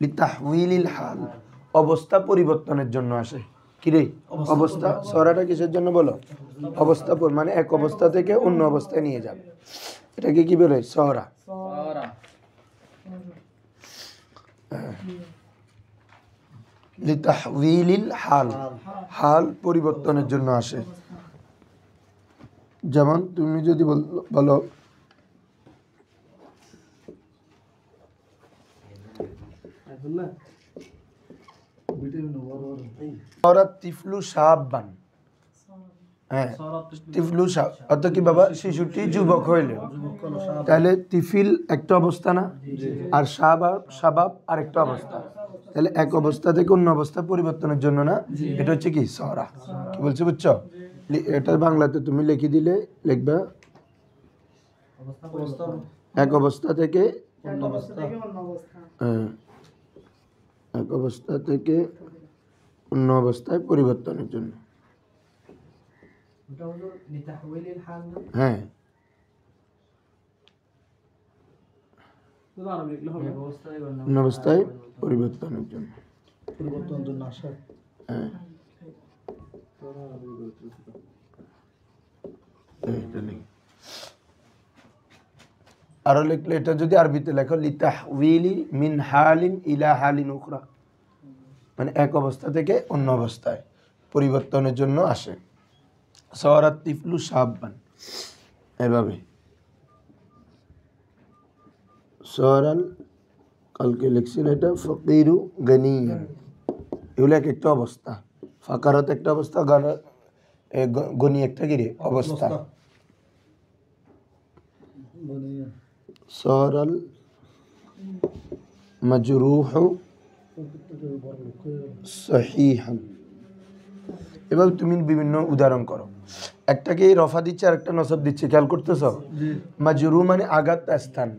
লিতাহউইলিল হাল, অবস্থা পরিবর্তনের জন্য আসে। কি রে অবস্থা? সরাটা কিসের জন্য বলো? অবস্থা মানে এক অবস্থা থেকে অন্য অবস্থায় নিয়ে যাবে, এটাকে কি বলে? সরা। লিতাহউইলিল হাল, হাল পরিবর্তনের জন্য আসে। যেমন তুমি যদি বলো সরা তিফলু শাবান, হ্যাঁ তিফলু শাব অর্থ কি বাবা? শিশুটি যুবক হইলে। তাহলে তিফিল একটা অবস্থা না, আর শাবাব আরেকটা অবস্থা। তাহলে এক অবস্থা থেকে অন্য অবস্থা পরিবর্তনের জন্য না, এটা হচ্ছে কি সরা। কি বলছে বুঝছো? এটা বাংলাতে তুমি লিখে দিলে লিখবা এক অবস্থা থেকে এক অবস্থা থেকে অন্য অবস্থায় পরিবর্তনের জন্য। হ্যাঁ অন্য অবস্থায় পরিবর্তনের জন্য। হ্যাঁ আরো লিখলে, এটা যদি আরবিতে লেখো লিতাহউইলি মিন হালিন ইলা হালিন উখরা, মানে এক অবস্থা থেকে অন্য অবস্থায় পরিবর্তনের জন্য আসে। সরাত তিফলু শাবান, এভাবে সরাল কালকে লিখছিল এটা ফকিরু গনিয়ান, এগুলো এক একটা অবস্থা। ফাকারত একটা অবস্থা, গনি একটা কি রে অবস্থা। সরাল মাজরুহু সহিহান। এবার তুমি বিভিন্ন উদাহরণ করো, একটাকে রফা দিচ্ছে আর একটা নসব দিচ্ছে, খেয়াল করতেছ? মাজরু মানে আঘাত স্থান,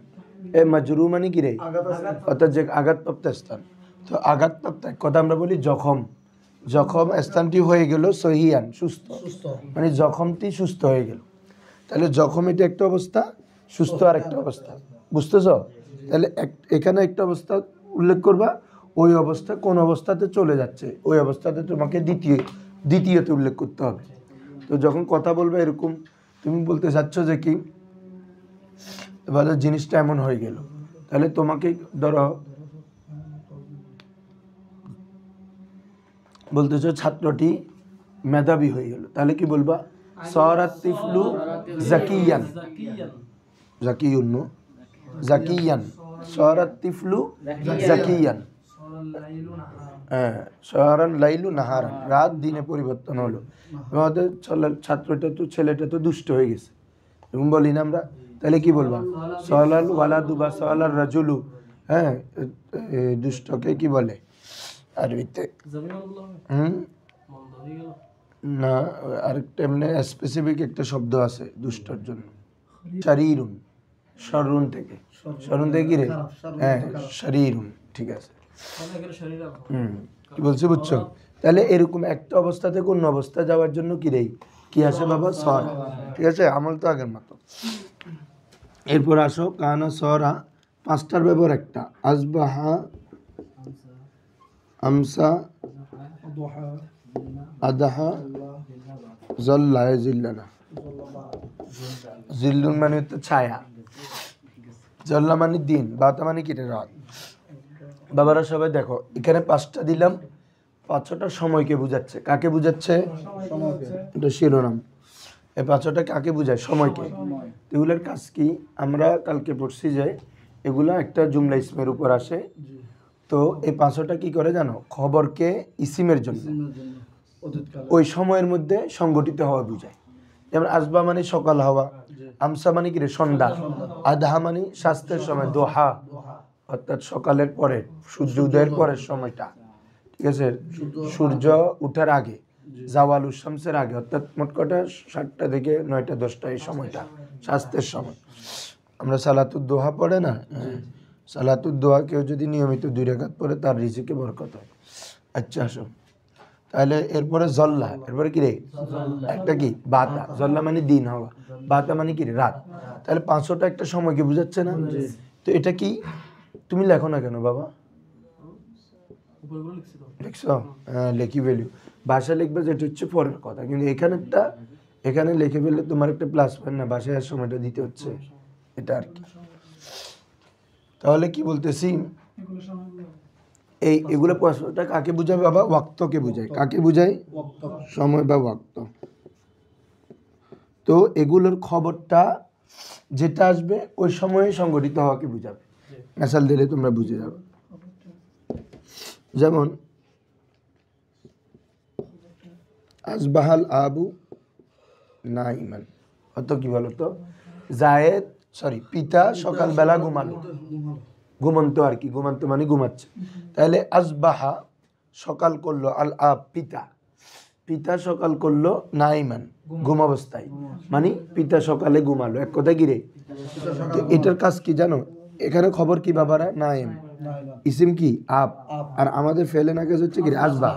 এ মাজরু মানে কি রে অর্থাৎ যে আঘাতপ্রাপ্ত স্থান। তো আঘাতপ্রাপ্ত এক কথা আমরা বলি জখম, জখম স্থানটি হয়ে গেল সহিয়ান সুস্থ, মানে জখমটি সুস্থ হয়ে গেল। তাহলে জখম এটা একটা অবস্থা, সুস্থ আর একটা অবস্থা, বুঝতেছ? তাহলে এখানে একটা অবস্থা উল্লেখ করবা, ওই অবস্থা কোন অবস্থাতে চলে যাচ্ছে ওই অবস্থাতে তোমাকে দ্বিতীয়তে উল্লেখ করতে হবে। তো যখন কথা বলবে এরকম, তুমি বলতে চাচ্ছ যে কি এবার জিনিসটা এমন হয়ে গেল, তাহলে তোমাকে ধরো বলতেছ ছাত্রটি মেধাবী হয়ে গেল, তাহলে কি বলবা? সরাত তিফলু জাকিয়ান, জাকিউন জাকিয়ান, সরাত তিফলু জাকিয়ান। হ্যাঁ সরান লাইলু নাহারান, রাত দিনে পরিবর্তন হলো। আমাদের ছাত্রটা তো ছেলেটা তো দুষ্ট হয়ে গেছে, এরকম বলি না আমরা? তাহলে কি বলবা? সলাল ওয়ালাদু বা সলাল রাজুলু, হ্যাঁ দুষ্টকে কি বলে আরবিতে? না, আরেকটা এমনি স্পেসিফিক একটা শব্দ আছে দুষ্টর জন্য, শারীরুন, শরুন থেকে, শরুন থেকে কি রে? হ্যাঁ শারীরুন, ঠিক আছে। কি বলছি বুঝছো? তাহলে এরকম একটা অবস্থা থেকে অন্য অবস্থা যাওয়ার জন্য কি রে কি আসে বাবা? সরা। ঠিক আছে, আমল তো আগের মতো। এরপর আসো কানা সরা, পাঁচটার ব্যবহার একটা, আসবাহা, আমসা, আদাহা, জল্লা, জিল্লানা। জিল্লুন মানে হচ্ছে ছায়া, জল্লা মানে দিন, বাতা মানে কি রাত। বাবারা সবাই দেখো, এখানে পাঁচটা দিলাম, পাঁচটা সময়কে বুঝাচ্ছে। কাকে বুঝাচ্ছে? এটা শিরোনাম। এই পাঁচটা কাকে বুঝায়? সময়কে। এগুলোর কাজ কি? আমরা কালকে পড়ছি যে এগুলা একটা জুমলা ইসমের উপর আসে। তো এই পাঁচটা কি করে জানো? খবরকে ইসিমের জন্য ওই সময়ের মধ্যে সংগঠিত হওয়া বুঝায়। যেমন আসবা মানে সকাল হওয়া, আমসা মানে কি রে সন্ধ্যা, আদহা মানে স্বাস্থ্যের সময়, দোহা অর্থাৎ সকালের পরে, সূর্য উদয়ের পরের সময়টা, ঠিক আছে, সূর্য উঠার আগে, জাওয়ালু শামসের আগে, অর্থাৎ মোট কটা 7টা থেকে 9টা 10টা এই সময়টা স্বাস্থ্যের সময়। আমরা সালাতুদ দোহা পড়ে না, সালাতুদ দোহা কেউ যদি নিয়মিত 2 রাকাত পড়ে তার রিজিকে বরকত হয়। আচ্ছা আসো, তাহলে এরপরে জল্লা, এরপরে কি রে একটা কি বাতা, জল্লা মানে দিন হওয়া, বাতা মানে কি রে রাত। তাহলে 500টা একটা সময়কে বুঝাচ্ছে না? তো এটা কি তুমি লেখো না কেন বাবা? লিখছো? হ্যাঁ, লিখি ভ্যালু ভাষা লিখবে, যেটা হচ্ছে পরের কথা, কিন্তু এখানে লিখে ফেললে তোমার একটা প্লাস পয়েন্ট না, ভাষায় আর সময়টা দিতে হচ্ছে, এটা আর কি। তাহলে কি বলতেছি, এগুলো প্রশ্নটা কাকে বুঝায় বাবা? ওয়াক্তকে বুঝায়। কাকে বুঝায়? সময় বা ওয়াক্ত। তো এগুলোর খবরটা যেটা আসবে ওই সময়ে সংগঠিত হওয়াকে বুঝাবে। মেসাল দিলে তোমরা বুঝে যাবে। যেমন আসবাহাল আবু নাইমান, অত কি বলতো, পিতা সকালবেলা ঘুমালো, ঘুমন্ত আর কি, ঘুমান্ত মানে ঘুমাচ্ছে। তাহলে আসবাহা সকাল করলো, আল আব পিতা সকাল করলো, নাইমান ঘুম অবস্থায়, মানে পিতা সকালে ঘুমালো, এক কথা কি রে? তো এটার কাজ কি জানো? এখানে খবর কি বাবারা? নাইম, ইসিম কি? আব, আর আমাদের ফেলে না কাজ হচ্ছে কি? আসবাহ।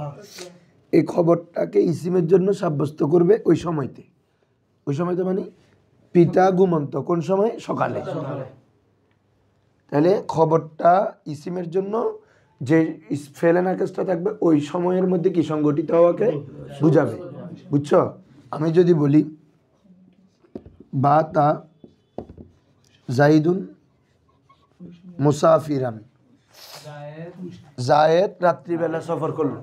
এই খবরটাকে ইসিমের জন্য সাব্যস্ত করবে ওই সময়তে মানে পিতা ঘুমন্ত কোন সময়? সকালে। তাহলে খবরটা ইসিমের জন্য যে ফেলে না কাজটা থাকবে ওই সময়ের মধ্যে কি সংগঠিত হওয়াকে বুঝাবে, বুঝছো? আমি যদি বলি বাতা জাইদুন মুসাফিরান, জায়েদ রাত্রিবেলা সফর করলো,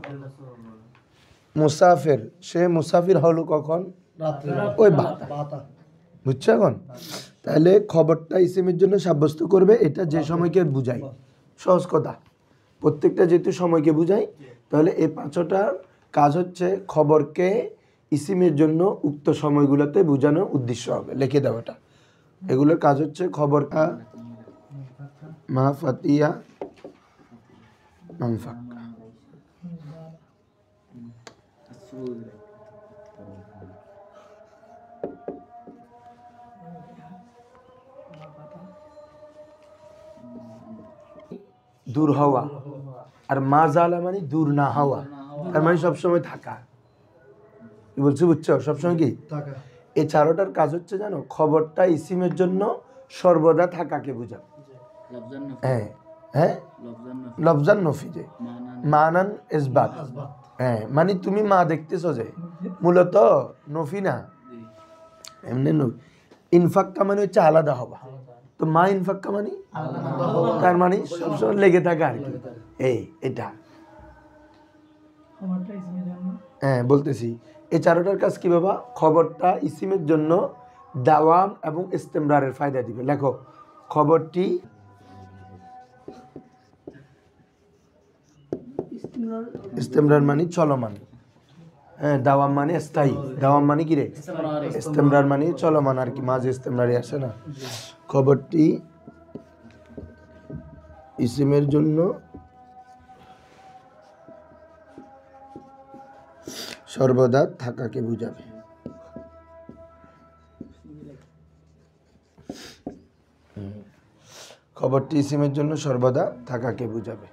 মুসাফির সে মুসাফির হলো কখন? ওই বাতা, বুঝছো? এখন তাহলে খবরটা ইসিমের জন্য সাব্যস্ত করবে এটা যে সময়কে বুঝায়। সহজ কথা, প্রত্যেকটা যেহেতু সময়কে বুঝায়, তাহলে এই পাঁচটার কাজ হচ্ছে খবরকে ইসিমের জন্য উক্ত সময়গুলোতে বোঝানোর উদ্দেশ্য হবে, লিখে দেওয়াটা। এগুলোর কাজ হচ্ছে খবরটা মাহফাতিয়া মানফাক্কা। দূর হওয়া, আর মাজালা মানে দূর না হওয়া, তার মানে সবসময় থাকা। কি বলছি, বুঝছো? সবসময় কি এই চারোটার কাজ হচ্ছে জানো? খবরটা ইসিমের জন্য সর্বদা থাকাকে বোঝায়। হ্যাঁ হ্যাঁ, লফজান নফিজে মানান ইসবাত। হ্যাঁ, মানে তুমি মা দেখতেছো যে মূলত নফি না, এমনি নফি। ইনফাক্কা মানে হচ্ছে আলাদা হওয়া, তো মা ইনফাক্কা মানে তার মানে সবসময় লেগে থাকা আর কি। এটা হ্যাঁ বলতেছি, এই চারোটার কাজ কি বাবা? খবরটা ইসিমের জন্য দাওয়াম এবং ইস্তেমরারের ফায়দা দিবে। লেখো, খবরটি ইস্তেমরার মানে চলমান, হ্যাঁ, দাওয়াম মানে স্থায়ী, দাওয়াম মানে কি রে? ইস্তেমরার মানে চলমান আর কি, মাঝে ইস্তেমরারি আসে না। খবরটি ইসিমের জন্য সর্বদা থাকাকে বুঝাবে। খবরটি ইসিমের জন্য সর্বদা থাকাকে বুঝাবে।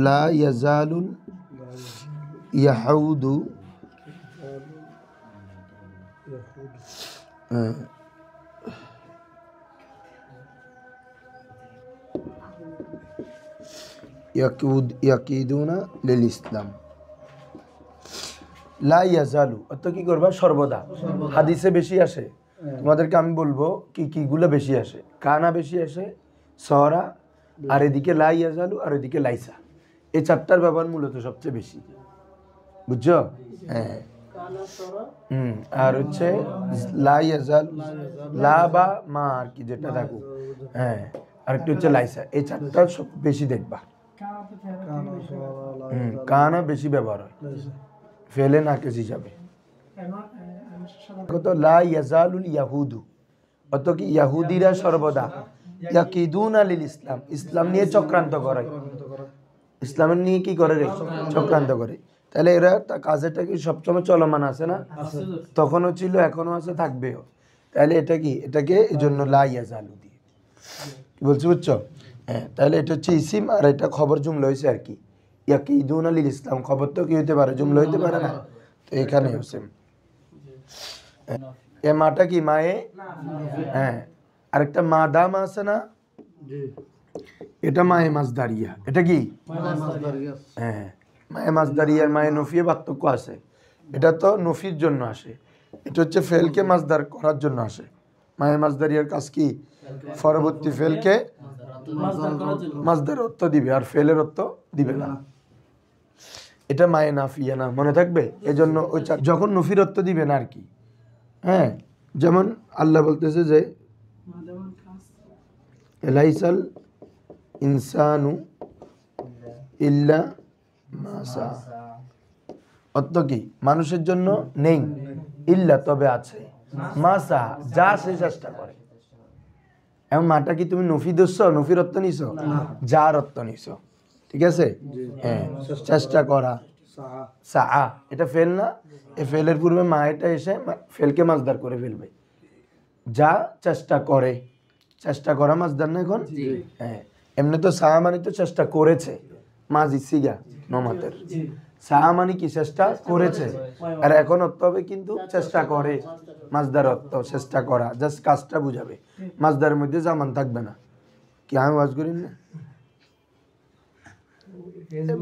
লা ইয়াজালুল ইয়াহুদু ইয়াকিদুনা লিল ইসলাম। লা ইয়াজালু অর্থ কি করবা? সর্বদা। হাদিসে বেশি আসে, তোমাদেরকে আমি বলবো কি কিগুলো বেশি আসে। কানা বেশি আসে, সরা, আর এদিকে লা ইয়াজালু, আর এদিকে লাইসা। এই চারটার ব্যবহার মূলত সবচেয়ে বেশি, বুঝছো? হ্যাঁ, আর হচ্ছে লা ইয়াজাল, লা বা মা আর কি যেটা থাকুক, হ্যাঁ, আর একটা হচ্ছে লাইসা। এই চারটা সব বেশি দেখবা। কানা বেশি ব্যবহার হয় ফেলে না কেস হিসাবে। কত লা ইয়াজালুল ইয়াহুদু, অত কি ইয়াহুদিরা সর্বদা ইয়াকিদুনা লিল ইসলাম, ইসলাম নিয়ে চক্রান্ত করে, ইসলামের নিয়ে কি করে রে? চক্রান্ত করে। তাহলে এরা কাজেরটা কি সবসময় চলমান আছে না? তখনও ছিল, এখনো আছে, থাকবেও। তাহলে এটা কি? এটাকে এই জন্য লা ইয়াজালু দিয়ে কি বলছি, বুঝছো? হ্যাঁ, তাহলে এটা হচ্ছে ইসিম আর এটা খবর জুমলা হয়েছে আর কি। ইয়াকিদুন আলিল ইসলাম খবর তো কি হইতে পারে, জুমলা হইতে পারে না, তো এখানে সেম। এ মাটা কি মায়ে, হ্যাঁ, আরেকটা মা দাম আছে না, এটা মায়ে মাসদারিয়া, এটা কি হ্যাঁ মায়ে মাসদারিয়া আর মায়ে নফিয়ে পার্থক্য আছে। এটা তো নফির জন্য আসে, এটা হচ্ছে ফেলকে মাসদার করার জন্য আসে। মায়ে মাসদারিয়ার কাজ কি, পরবর্তী ফেলকে মাসদার অর্থ দিবে আর ফেলের অর্থ দিবে না। এটা মায়ে নাফিয়া না, মনে থাকবে। এজন্য ওই যখন নফির অর্থ দিবে না আর কি, হ্যাঁ, যেমন আল্লাহ বলতেছে যে লাইসাল ইনসানু ইল্লা মা সা, অর্থ কি মানুষের জন্য নেই, ইল্লা তবে আছে, মা সা যা সে চেষ্টা করে। এমন মাটা কি তুমি নফি দোষ, নফির অর্থ নিছ, যার অর্থ নিছ, ঠিক আছে। হ্যাঁ, চেষ্টা করা, সা এটা ফেল না, এ ফেলের পূর্বে মা এটা এসে ফেলকে মাসদার করে ফেলবে। যা চেষ্টা করে, চেষ্টা করা মাসদার না এখন। হ্যাঁ, এমনি তো সা মানে তো চেষ্টা করেছে, মাজি সিগা নমাতের, সা মানে কি চেষ্টা করেছে, আর এখন অর্থ হবে কিন্তু চেষ্টা করে, মাসদার অর্থ চেষ্টা করা, জাস্ট কাজটা বুঝাবে, মাসদারের মধ্যে জামান থাকবে না। কি আমি ওয়াজ করি না,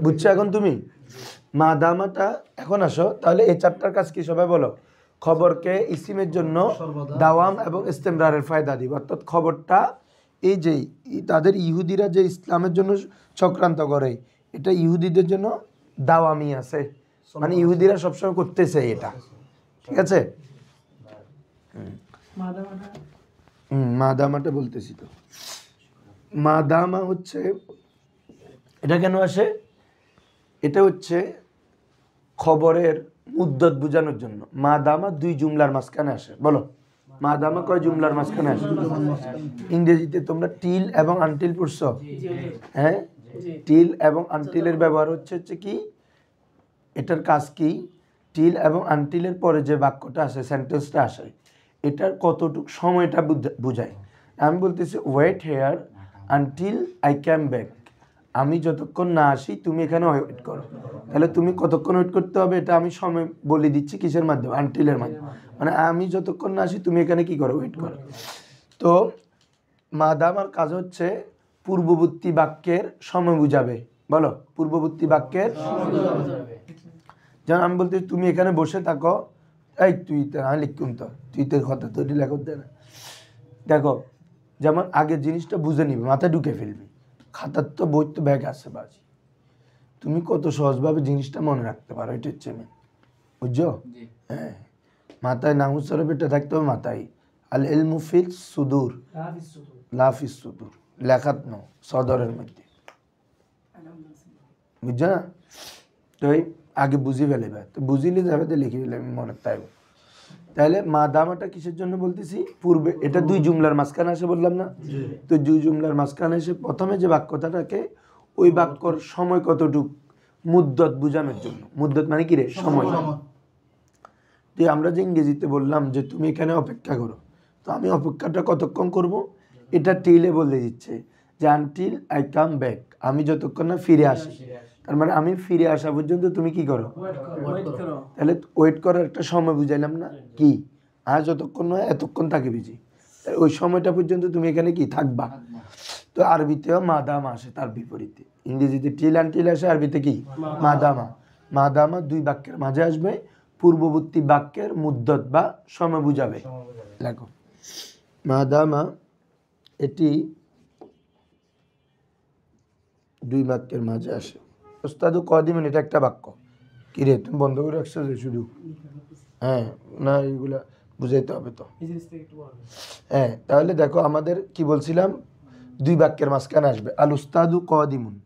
বুঝছো এখন তুমি। মা দামাটা এখন আসো, তাহলে এই চারটার কাজ কি সবাই বলো। খবরকে ইসিমের জন্য দাওয়াম এবং ইস্তেমরারের ফায়দা দিব, অর্থাৎ খবরটা এই যে তাদের ইহুদিরা যে ইসলামের জন্য চক্রান্ত করে, এটা ইহুদিদের জন্য দাওয়ামি আছে, মানে ইহুদিরা সবসময় করতেছে এটা, ঠিক আছে। মা দামাটা বলতেছি তো, মা দামা হচ্ছে এটা কেন আসে, এটা হচ্ছে খবরের মুদ্দত বোঝানোর জন্য। মা দামা দুই জুমলার মাঝখানে আসে, বলো মা দামা কয় জুমলার মাঝখানে আসে। ইংরেজিতে তোমরা টিল এবং আনটিল পড়ছো, হ্যাঁ, টিল এবং আনটিলের ব্যবহার হচ্ছে কি, এটার কাজ কি, টিল এবং আনটিলের পরে যে বাক্যটা আসে, সেন্টেন্সটা আসে, এটার কতটুকু সময়টা বোঝায়। আমি বলতেছি wait here until I came back, আমি যতক্ষণ না আসি তুমি এখানে ওয়েট করো। তাহলে তুমি কতক্ষণ ওয়েট করতে হবে, এটা আমি সময় বলে দিচ্ছি কিসের মাধ্যমে, আনটিলের মাধ্যমে, মানে আমি যতক্ষণ না আসি তুমি এখানে কি করো, ওয়েট করো। তো মাদামার কাজ হচ্ছে পূর্ববর্তী বাক্যের সময় বুঝাবে, বলো পূর্ববর্তী বাক্যের, যেমন আমি বলতে তুমি এখানে বসে থাকো, এই তুই আমি লিখুন তো, তুই তোর কথা তো লেখক দে না, দেখো যেমন আগের জিনিসটা বুঝে নিবি, মাথায় ঢুকে ফেলবি, খাতার তো বই তো ব্যাগ আছে বাজি, তুমি কত সহজভাবে জিনিসটা মনে রাখতে পারো, এটা হচ্ছে মেন, বুঝছো। হ্যাঁ, মাথায় নাহুজ সরফ এটা থাকতে হবে মাথায়, আল ইলমু ফিল সুদূর লা ফিস সুদূর, লেখাত ন সদরের মধ্যে, বুঝছো না। তো এই আগে বুঝি ফেলেবে, তো বুঝিলে যাবে তো লিখে ফেলে মনে তাই। তাহলে মা দামাটা কিসের জন্য বলতেছি, পূর্বে এটা দুই জুমলার মাঝখানে আসে বললাম না, তো দুই জুমলার মাঝখানে এসে প্রথমে যে বাক্যটাকে, ওই বাক্যর সময় কতটুক, মুদ্দত বোঝানোর জন্য। মুদ্দত মানে কি রে, সময়। যে আমরা যে ইংরেজিতে বললাম যে তুমি এখানে অপেক্ষা করো, তো আমি অপেক্ষাটা কতক্ষণ করব, এটা টিলে বলে দিচ্ছে যে আনটিল আই কাম ব্যাক, আমি যতক্ষণ না ফিরে আসি, তার মানে আমি ফিরে আসা পর্যন্ত তুমি কি করো, তাহলে ওয়েট করার একটা সময় বুঝাইলাম না কি, আর যতক্ষণ নয় এতক্ষণ থাকে বিজি, ওই সময়টা পর্যন্ত তুমি এখানে কি থাকবা। তো আরবিতেও মাদামা আসে তার বিপরীতে, ইংরেজিতে টিল আনটিল আসে, আরবিতে কি মাদামা। মাদামা দুই বাক্যের মাঝে আসবে, পূর্ববর্তী বাক্যের মুদ্দত বা সময় বুঝাবে। দেখো মাদামা এটি দুই বাক্যের মাঝে আসে। ওস্তাদু কদিমেন এটা একটা বাক্য, কি রে তুমি বন্ধ করে রাখছো যে শুধু, হ্যাঁ না এইগুলা বুঝাইতে হবে তো। হ্যাঁ, তাহলে দেখো আমাদের কি বলছিলাম, দুই বাক্যের মাঝখানে আসবে, আল উস্তাদু কদিমুন,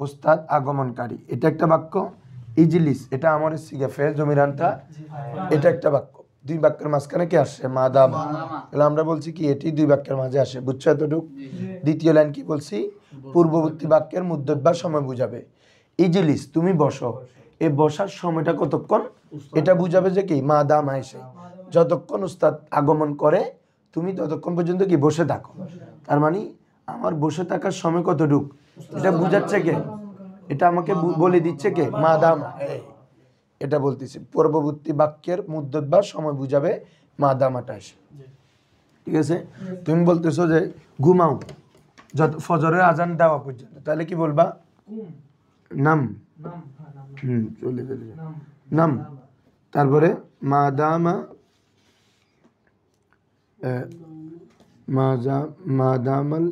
উস্তাদ আগমনকারী, এটা একটা বাক্য। ইজলিস এটা আমরের সিগা ফেল জমিরানটা, এটা একটা বাক্য। দুই বাক্যের মাঝখানে কি আসে, মাদামা, তাহলে আমরা বলছি কি এটি দুই বাক্যের মাঝে আসে, বুঝছো এতটুকু। দ্বিতীয় লাইন কি বলছি, পূর্ববর্তী বাক্যের মুদ্দত বা সময় বুঝাবে। ইজলিস তুমি বসো, এই বসার সময়টা কতক্ষণ, এটা বুঝাবে যে কি মাদামা এসে, যতক্ষণ উস্তাদ আগমন করে তুমি ততক্ষণ পর্যন্ত কি বসে থাকো, তার মানে আমার বসে থাকার সময় কতটুক, এটা বুঝাচ্ছে কে? এটা আমাকে বলে দিচ্ছে কে? মাদাম। এটা বলতেছি পূর্ববর্তী বাক্যের মুদ্দত বা সময় বুঝাবে মাদামাটা এসে। ঠিক আছে, তুমি বলতেছো যে ঘুমাও যত ফজরের আজান দেওয়া পর্যন্ত, তাহলে কি বলবা? নাম। চলে চলে নাম। তারপরে মাদামা মাদামাল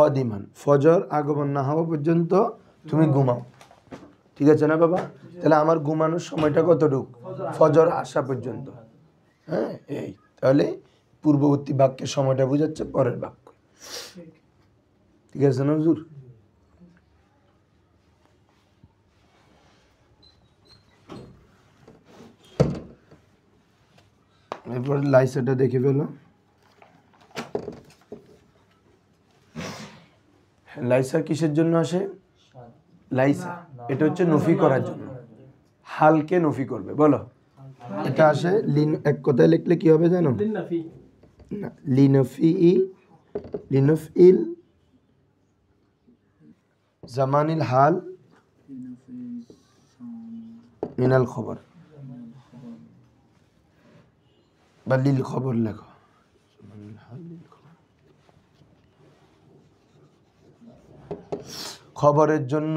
অদিমান, ফজর আগমন না হওয়া পর্যন্ত তুমি ঘুমাও। ঠিক আছে না বাবা? তাহলে আমার ঘুমানোর সময়টা কতটুকু? ফজর আসা পর্যন্ত। হ্যাঁ, এই তাহলে পূর্ববর্তী বাক্যের সময়টা বোঝাচ্ছে পরের বাক্য। ঠিক আছে না হুজুর? এরপর লাইসাটা দেখে ফেলো। লাইসা কিসের জন্য আসে? লাইসা এটা হচ্ছে নফি করার জন্য, হালকে নফি করবে। বলো, এটা আসে লিন, এক কথায় লিখলে কি হবে জানো? লিনফিল জামানিল হাল মিনাল খবর, বা লিল খবর লেখো। খবরের জন্য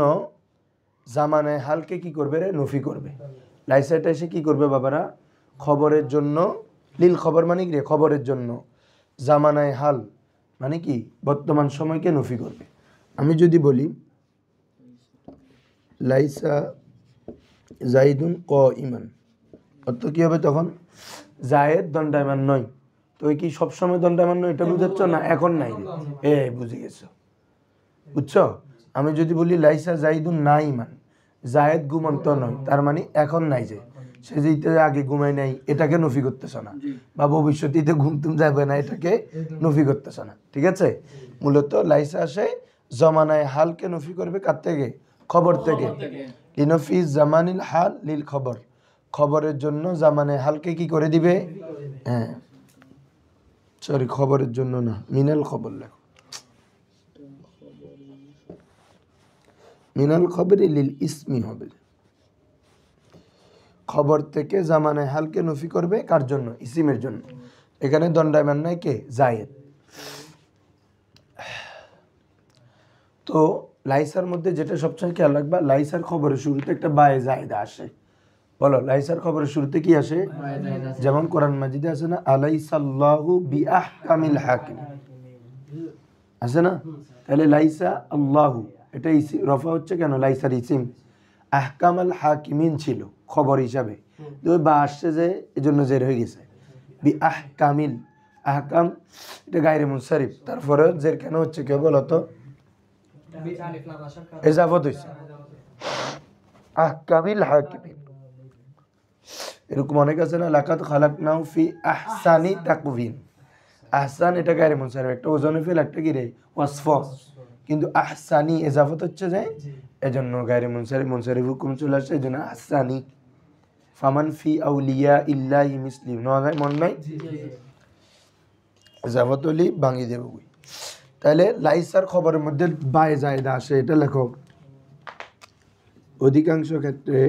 জামানে হালকে কি করবে রে? নফি করবে। লাইসাটা এসে কি করবে বাবারা? খবরের জন্য, লিল খবর মানে কি রে? খবরের জন্য, জামানায় হাল মানে কি? বর্তমান সময়কে নফি করবে। আমি যদি বলি লাইসা জাইদুন ক ইমান, অর্থ কি হবে তখন? জায়েদ দণ্ডায়মান নয়। তো কি সবসময় দণ্ডায়মান নয় এটা বুঝাচ্ছ না? এখন নাই রে, বুঝে গেছো, বুঝছো? আমি যদি বলি লাইসা জাইদুন না ইমান, জায়েদ ঘুমন্ত নয়, তার মানে এখন নাই, যে সে যেতে আগে ঘুমায় নাই, এটাকে নফি করতেছ না, বা ভবিষ্যতে ঘুম তুম যাবে না, এটাকে নফি করতেছ না। ঠিক আছে, মূলত লাইসা আসে জমানায় হালকে নফি করবে। কার থেকে? খবর থেকে। লিনফি জামানিল হাল লিল খবর, খবরের জন্য জামানায় হালকে কি করে দিবে? হ্যাঁ, সরি, খবরের জন্য না, মিনাল খবর লেখো। মিনাল খবর লিল ইসমি হবে, খবর থেকে জামানায় হালকে নফি করবে। কার জন্য? ইসিমের জন্য। এখানে দণ্ডায়মান নাই কে? জায়েদ। তো লাইসার মধ্যে যেটা সবচেয়ে খেয়াল রাখবা, লাইসার খবরের শুরুতে একটা বায়ে জায়েদা আসে। বলো, লাইসার খবরের শুরুতে কি আসে? যেমন কোরআন মাজিদে আছে না, আলাইসাল্লাহু বিআহকামিল হাকিম, আছে না? তাহলে লাইসা আল্লাহু, এটা রফা হচ্ছে কেন? লাইসার ইসিম। আহকামাল হাকিমিন ছিল খবর হিসাবে, বা আসছে যে এজন্য জের হয়ে গেছে। বিআহকামিল, আহকাম এটা গায়রে মুনসারিফ, তারপরে জের কেন হচ্ছে কে বলো তো? এজাফত হইছে। আহকামিল হাকিমিন, এরকম অনেক আছে না, লাকাদ খালাকনাহু ফি আহসানি তাকওয়িম। আহসান এটা গায়রে মুনসারিফ, একটা ওজনে ফেল, একটা কি রে? ওয়াসফ। কিন্তু আহসানি এজাফত হচ্ছে যে, এজন্য গায়রে মুনসারিফ, মুনসারিফ হুকুম চলে আসে, এজন্য আহসানি। ফামান ফি আউলিয়া ইল্লাহি মিসলিম, নয় মন নাই, এজাফত হলি ভাঙি দেব। তাহলে লাইসার খবরের মধ্যে বায়ে জায়েদা আসে, এটা লেখো। অধিকাংশ ক্ষেত্রে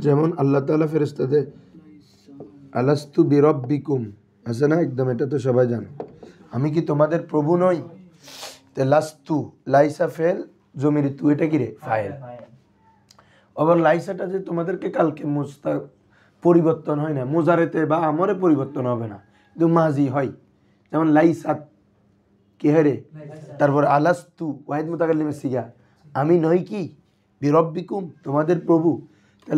যেমন আল্লাহ তাআলা ফেরেশতাদের আলাস্তু বিরব্বিকুম আছে না, একদম, এটা তো সবাই জানো, আমি কি তোমাদের প্রভু নই? তে লাস্তু, লাইসা ফেল, জমির তু, এটা কি রে? ফাইল। আবার লাইসাটা যে তোমাদেরকে কালকে মুস্তা পরিবর্তন হয় না, মুজারেতে বা আমরে পরিবর্তন হবে না, কিন্তু মাজি হয়। যেমন লাইসাত কি হয় রে? তারপর আলাস্তু ওয়াহিদ মুতাকাল্লিমের সিগা, আমি নই কি? বিরব্বিকুম, তোমাদের প্রভু।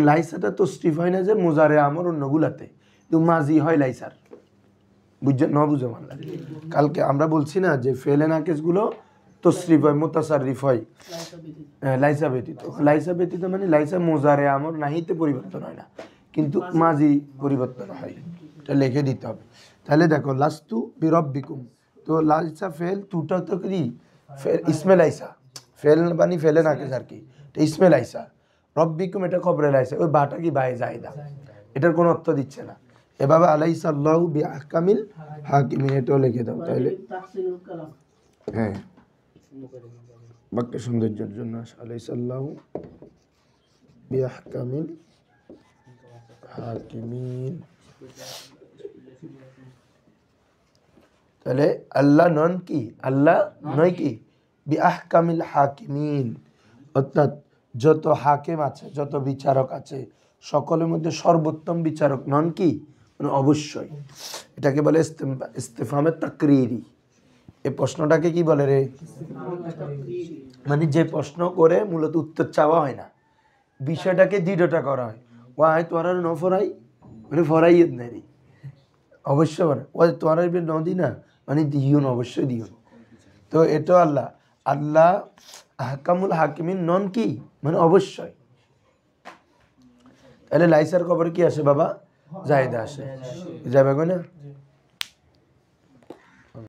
লাইসাটা তো স্ট্রিফ হয় না যে মুজারে আমর অন্যগুলাতে, তো মাজি হয় লাইসার, বুঝছে ন বুঝে মানলা। কালকে আমরা বলছি না যে ফেলে নাকিসগুলো তসরিফ হয়, মুতাসাররিফ হয় লাইসা ব্যতীত। লাইসা ব্যতীত মানে লাইসা মোজারে আমর নাহিতে পরিবর্তন হয় না, কিন্তু মাজি পরিবর্তন হয়, এটা লিখে দিতে হবে। তাহলে দেখো লাস্তু বিরব্বিকুম, তো লাইসা ফেল তুটা তো কি ইসমে লাইসা, ফেল বানি ফেলে নাকিস আর কি, ইসমে লাইসা। রব্বিকুম এটা খবরে লাইসা, ওই বাটা কি বায়ে জায়দা, এটার কোনো অর্থ দিচ্ছে না। এভাবে আলাইসা আল্লাহু বিআহকামিল হাকিমিন এটাও লিখে দাও তাহলে। হ্যাঁ, বাক্য সৌন্দর্যের জন্য আলাইসা আল্লাহু বিআহকামিল হাকিমিন। তাহলে আল্লাহ নন কি, আল্লাহ নয় কি বিআহকামিল হাকিমিন, অর্থাৎ যত হাকিম আছে, যত বিচারক আছে, সকলের মধ্যে সর্বোত্তম বিচারক নন কি, মানে অবশ্যই। এটাকে বলে ইস্তেফামে তাকরিরি। এই প্রশ্নটাকে কি বলে রে, মানে যে প্রশ্ন করে মূলত উত্তর চাওয়া হয় না, বিষয়টাকে দৃঢ়টা করা হয়। ও আয় তোরার ন ফরাই মানে ফরাই নেই অবশ্য, মানে ও তোরার নদী না মানে দিও না, অবশ্যই দিও। তো এটা আল্লাহ, আল্লাহ আহকামুল হাকিমিন নন কি, মানে অবশ্যই। তাহলে লাইসার খবর কি আসে বাবা, জায়দা আসে, যাবে না।